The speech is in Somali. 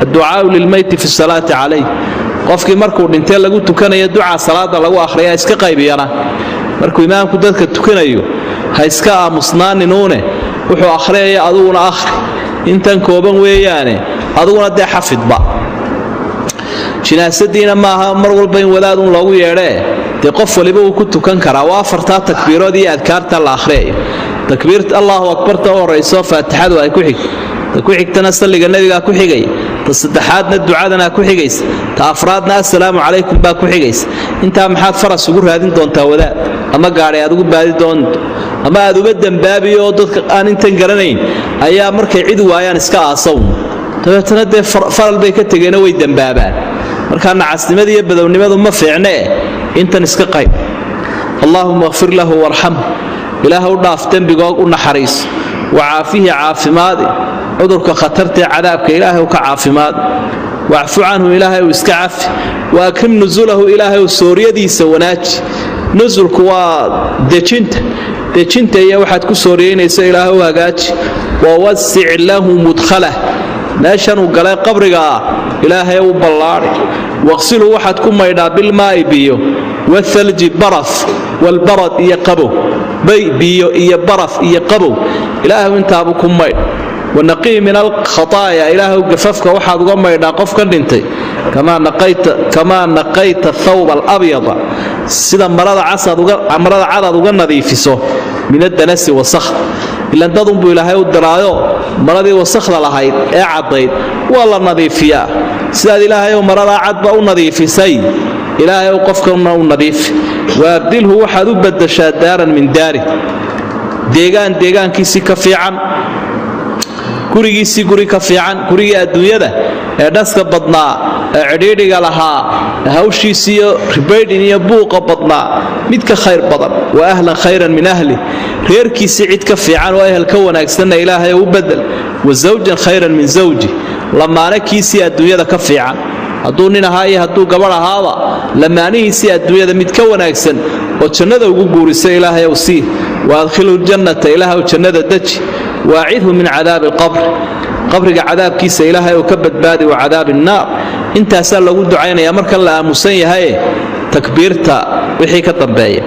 الدعاء للميت في الصلاة عليه qofkii markuu dhintay lagu tukanayo duca salaada lagu akhriyaa iska qaybiyana markuu imaamku dadka tukanayo ha iska aamusnaaninune wuxuu akhriyay aduguna akhri intan kooban weeyaane aduguna de xafidba jinaasadiina maaha mar walba in wadaad loogu yeedhe de qof waliba uu ku tukan karaa waa afarta takbiirood iyo adkaarta la akhriyo takbiirta Allahu akbar ta horeyso faatixadu ay ku xigtana salliga nabiga ku xigay saddexaadna ducadana ku xigaysa ta afraadna assalaamu calaykum baa ku xigaysa inta maxaad faras ugu raadin doontaa wadaad ama gaari aad ugu baadi doonto ama aad uga dambaabiyo dadka aan intan garanayn ayaa markay cid waayaan iska aasaw tabeetana de faral bay ka tageena way dambaabaan marka nacasnimada iyo badownimadu ma fiicne intan iska qayb Allahumma ighfir lahu warhamhu ilaahu dhaaf dambigoog u naxariis وعافيه عافماد عذرك خطرت عذابك إلهي وكعافماد واعفو عنه إلهي واسكعف وأكرم نزوله إلهي وسوريا دي سوناج نزلك ودجنت يا واحد كسوريين يسا إلهي وهاجاج ووسع له مدخله ناشن وقال قبرك إلهي وبالله واغسله واحد كما يدع بالماء بيو والثلج برف والبرد يقبو بيو برف يقبو إلهي وانت أبوكم مي ونقي من الخطايا إلهي وقففك واحد وقم يدع قفك انتي كما نقيت الثوب الأبيض سيدا مرض عدد وقنا ذي فيسو من الدنس والصخر إلا أن تضم بإلهي والدرايو مرضي والصخر لهايد اعضيد والله نظيفيا سيدا إلهي ومرض عدب ونظيف سي إلهي وقفك ونظيف وابدله واحد وبدشا دارا من داره deegaan kiisi ka fiican gurigiisi guri ka fiican guriga adduunyada ee dhaska badnaa ee cidhiidhiga lahaa hawshiisi iyo ribaydin iyo buuqa badnaa mid ka khayr badan wa ahlan khayran min ahli reerkiisi cid ka fiican oo ehel ka wanaagsan ilaahay u bedel wa zawjan khayran min zawji lamaanakiisi adduunyada ka fiican hadduu nin ahaa iyo hadduu gabadh ahaaba lamaanihiisi adduunyada mid ka wanaagsan oo jannada ugu guurisay ilaahay uu sii وادخلوا الجنة إلهه وجنة الدج واعذه من عذاب القبر قبرك عذاب كيس إلهه وكبت بادي وعذاب النار انت أسأل لقود عيني يا مركا الله مسيح هاي تكبيرتا وحي كطبايا